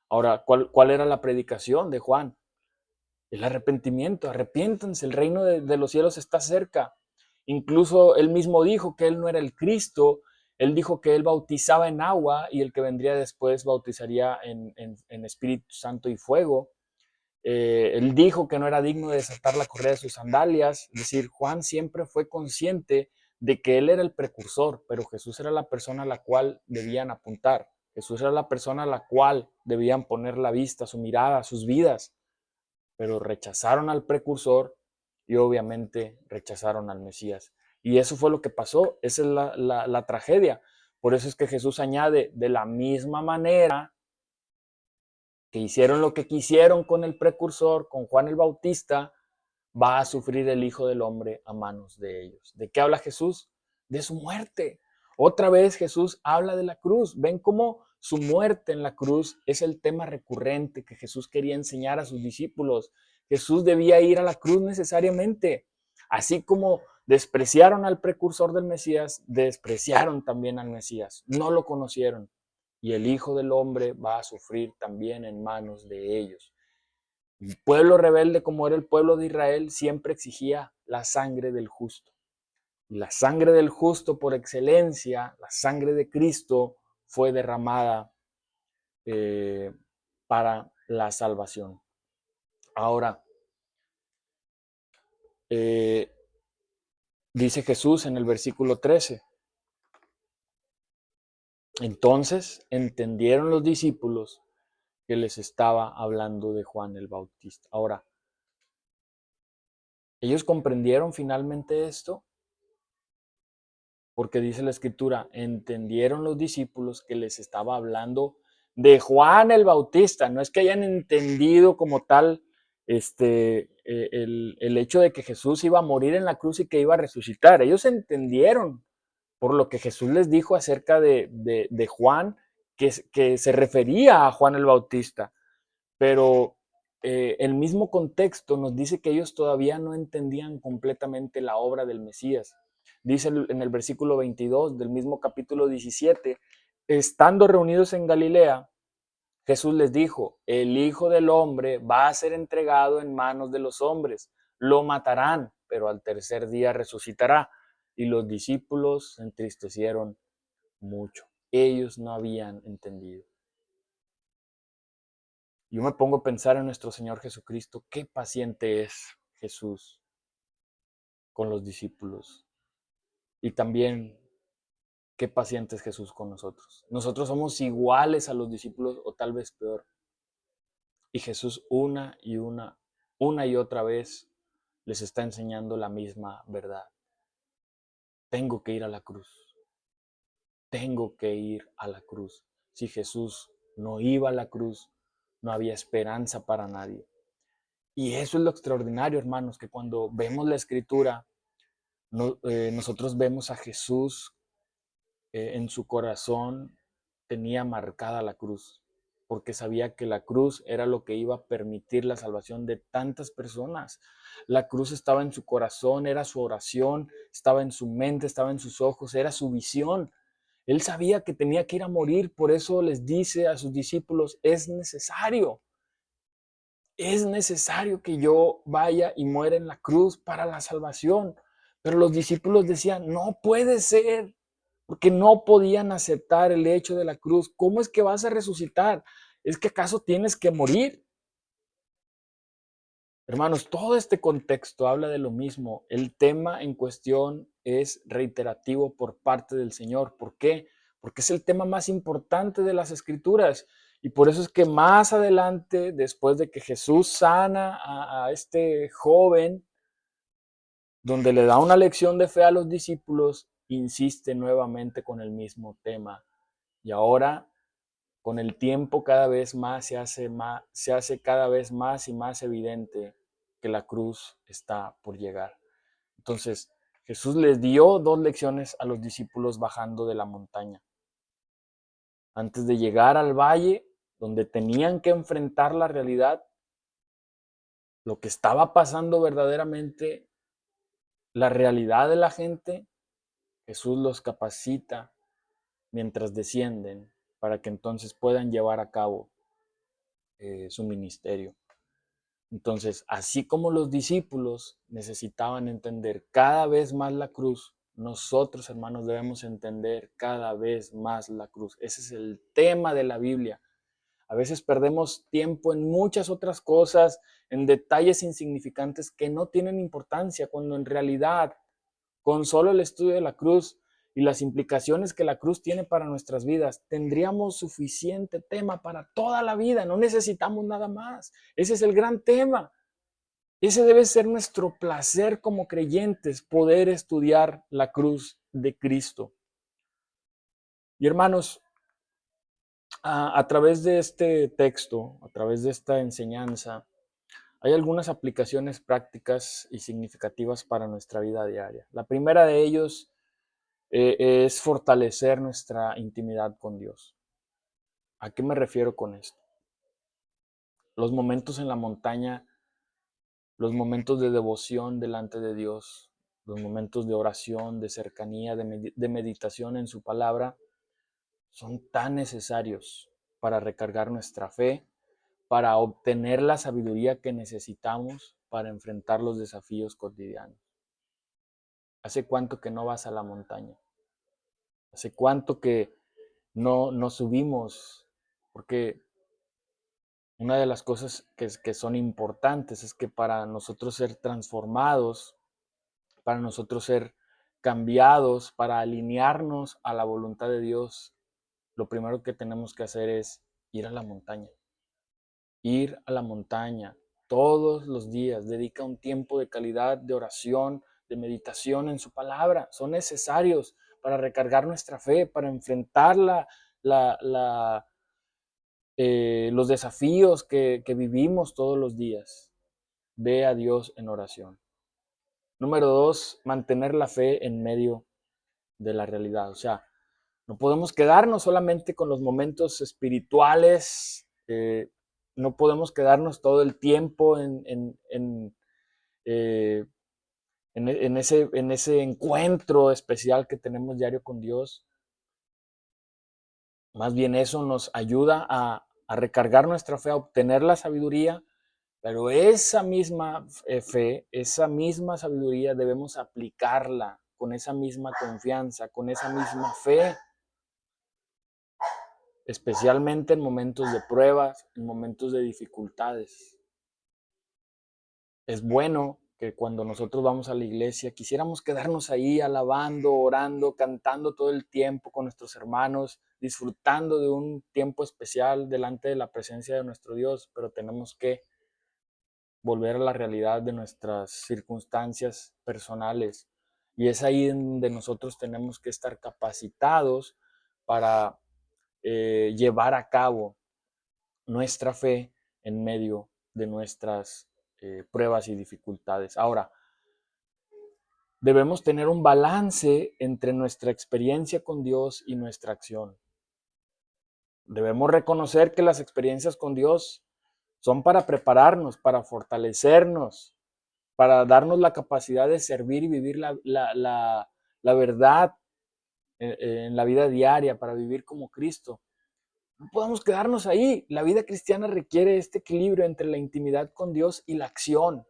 Ahora, ¿cuál era la predicación de Juan? El arrepentimiento, arrepiéntanse, el reino de los cielos está cerca. Incluso él mismo dijo que él no era el Cristo, él dijo que él bautizaba en agua y el que vendría después bautizaría en Espíritu Santo y fuego. Él dijo que no era digno de desatar la correa de sus sandalias. Es decir, Juan siempre fue consciente de que él era el precursor, pero Jesús era la persona a la cual debían apuntar. Jesús era la persona a la cual debían poner la vista, su mirada, sus vidas, pero rechazaron al precursor y obviamente rechazaron al Mesías. Y eso fue lo que pasó, esa es la tragedia. Por eso es que Jesús añade, de la misma manera que hicieron lo que quisieron con el precursor, con Juan el Bautista, va a sufrir el Hijo del Hombre a manos de ellos. ¿De qué habla Jesús? De su muerte. Otra vez Jesús habla de la cruz. Ven cómo su muerte en la cruz es el tema recurrente que Jesús quería enseñar a sus discípulos. Jesús debía ir a la cruz necesariamente. Así como despreciaron al precursor del Mesías, despreciaron también al Mesías. No lo conocieron. Y el Hijo del Hombre va a sufrir también en manos de ellos. El pueblo rebelde, como era el pueblo de Israel, siempre exigía la sangre del justo. Y la sangre del justo por excelencia, la sangre de Cristo, fue derramada eh, para la salvación. Ahora, eh, dice Jesús en el versículo 13, entonces entendieron los discípulos que les estaba hablando de Juan el Bautista. Ahora, ¿ellos comprendieron finalmente esto? Porque dice la escritura, entendieron los discípulos que les estaba hablando de Juan el Bautista. No es que hayan entendido como tal el hecho de que Jesús iba a morir en la cruz y que iba a resucitar. Ellos entendieron por lo que Jesús les dijo acerca de Juan, que se refería a Juan el Bautista. Pero el mismo contexto nos dice que ellos todavía no entendían completamente la obra del Mesías. Dice en el versículo 22 del mismo capítulo 17, estando reunidos en Galilea, Jesús les dijo, el Hijo del Hombre va a ser entregado en manos de los hombres, lo matarán, pero al tercer día resucitará. Y los discípulos se entristecieron mucho. Ellos no habían entendido. Yo me pongo a pensar en nuestro Señor Jesucristo, qué paciente es Jesús con los discípulos y también qué paciente es Jesús con nosotros. Nosotros somos iguales a los discípulos o tal vez peor. Y Jesús una y otra vez les está enseñando la misma verdad. Tengo que ir a la cruz. Tengo que ir a la cruz. Si Jesús no iba a la cruz, no había esperanza para nadie. Y eso es lo extraordinario, hermanos, que cuando vemos la Escritura, nosotros vemos a Jesús en su corazón tenía marcada la cruz, porque sabía que la cruz era lo que iba a permitir la salvación de tantas personas. La cruz estaba en su corazón, era su oración, estaba en su mente, estaba en sus ojos, era su visión. Él sabía que tenía que ir a morir, por eso les dice a sus discípulos, es necesario que yo vaya y muera en la cruz para la salvación. Pero los discípulos decían, no puede ser, porque no podían aceptar el hecho de la cruz. ¿Cómo es que vas a resucitar? ¿Es que acaso tienes que morir? Hermanos, todo este contexto habla de lo mismo. El tema en cuestión es reiterativo por parte del Señor. ¿Por qué? Porque es el tema más importante de las Escrituras. Y por eso es que más adelante, después de que Jesús sana a este joven, donde le da una lección de fe a los discípulos, insiste nuevamente con el mismo tema. Y ahora, con el tiempo, cada vez se hace cada vez más y más evidente que la cruz está por llegar. Entonces, Jesús les dio dos lecciones a los discípulos bajando de la montaña. Antes de llegar al valle, donde tenían que enfrentar la realidad, lo que estaba pasando verdaderamente, la realidad de la gente, Jesús los capacita mientras descienden para que entonces puedan llevar a cabo su ministerio. Entonces, así como los discípulos necesitaban entender cada vez más la cruz, nosotros, hermanos, debemos entender cada vez más la cruz. Ese es el tema de la Biblia. A veces perdemos tiempo en muchas otras cosas, en detalles insignificantes que no tienen importancia, cuando en realidad, con solo el estudio de la cruz y las implicaciones que la cruz tiene para nuestras vidas, tendríamos suficiente tema para toda la vida. No necesitamos nada más. Ese es el gran tema. Ese debe ser nuestro placer como creyentes, poder estudiar la cruz de Cristo. Y hermanos, a través de este texto, a través de esta enseñanza, hay algunas aplicaciones prácticas y significativas para nuestra vida diaria. La primera de ellos es fortalecer nuestra intimidad con Dios. ¿A qué me refiero con esto? Los momentos en la montaña, los momentos de devoción delante de Dios, los momentos de oración, de cercanía, de meditación en su palabra, son tan necesarios para recargar nuestra fe, para obtener la sabiduría que necesitamos para enfrentar los desafíos cotidianos. ¿Hace cuánto que no vas a la montaña? ¿Hace cuánto que no subimos? Porque una de las cosas que son importantes es que para nosotros ser transformados, para nosotros ser cambiados, para alinearnos a la voluntad de Dios, lo primero que tenemos que hacer es ir a la montaña. Ir a la montaña todos los días. Dedica un tiempo de calidad, de oración, de meditación en su palabra. Son necesarios para recargar nuestra fe, para enfrentar los desafíos que vivimos todos los días. Ve a Dios en oración. Número 2, mantener la fe en medio de la realidad. O sea, no podemos quedarnos solamente con los momentos espirituales, no podemos quedarnos todo el tiempo en ese encuentro especial que tenemos diario con Dios. Más bien eso nos ayuda a recargar nuestra fe, a obtener la sabiduría, pero esa misma fe, esa misma sabiduría debemos aplicarla con esa misma confianza, con esa misma fe, especialmente en momentos de pruebas, en momentos de dificultades. Es bueno que cuando nosotros vamos a la iglesia quisiéramos quedarnos ahí alabando, orando, cantando todo el tiempo con nuestros hermanos, disfrutando de un tiempo especial delante de la presencia de nuestro Dios, pero tenemos que volver a la realidad de nuestras circunstancias personales. Y es ahí donde nosotros tenemos que estar capacitados para llevar a cabo nuestra fe en medio de nuestras pruebas y dificultades. Ahora, debemos tener un balance entre nuestra experiencia con Dios y nuestra acción. Debemos reconocer que las experiencias con Dios son para prepararnos, para fortalecernos, para darnos la capacidad de servir y vivir la verdad en la vida diaria, para vivir como Cristo. No podemos quedarnos ahí. La vida cristiana requiere este equilibrio entre la intimidad con Dios y la acción.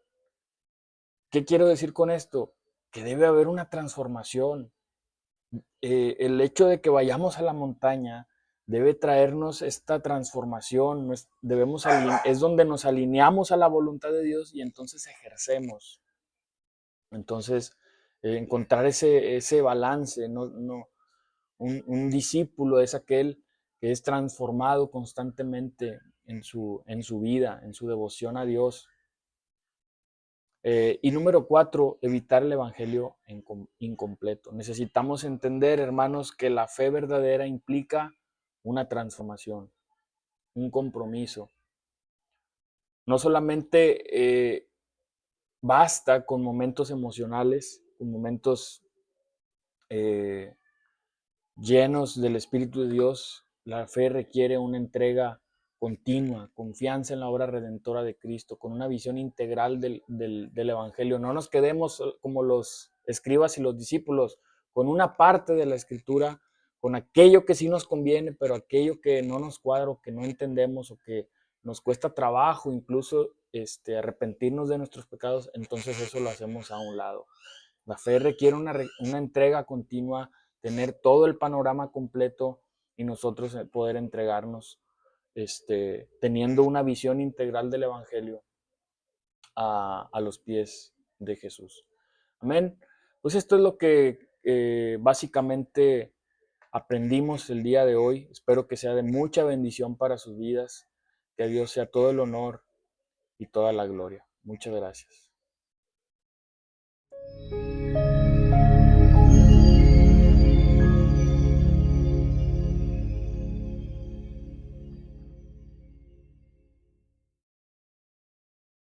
¿Qué quiero decir con esto? Que debe haber una transformación. El hecho de que vayamos a la montaña debe traernos esta transformación. Es donde nos alineamos a la voluntad de Dios y entonces ejercemos. Entonces, encontrar ese balance, un discípulo es aquel que es transformado constantemente en su vida, en su devoción a Dios. Y número 4, evitar el evangelio incompleto. Necesitamos entender, hermanos, que la fe verdadera implica una transformación, un compromiso. No solamente basta con momentos emocionales, con momentos llenos del Espíritu de Dios. La fe requiere una entrega continua, confianza en la obra redentora de Cristo, con una visión integral del Evangelio. No nos quedemos como los escribas y los discípulos, con una parte de la Escritura, con aquello que sí nos conviene, pero aquello que no nos cuadra, o que no entendemos, o que nos cuesta trabajo, incluso arrepentirnos de nuestros pecados, entonces eso lo hacemos a un lado. La fe requiere una entrega continua, tener todo el panorama completo y nosotros poder entregarnos teniendo una visión integral del Evangelio a los pies de Jesús. Amén. Pues esto es lo que básicamente aprendimos el día de hoy. Espero que sea de mucha bendición para sus vidas. Que a Dios sea todo el honor y toda la gloria. Muchas gracias.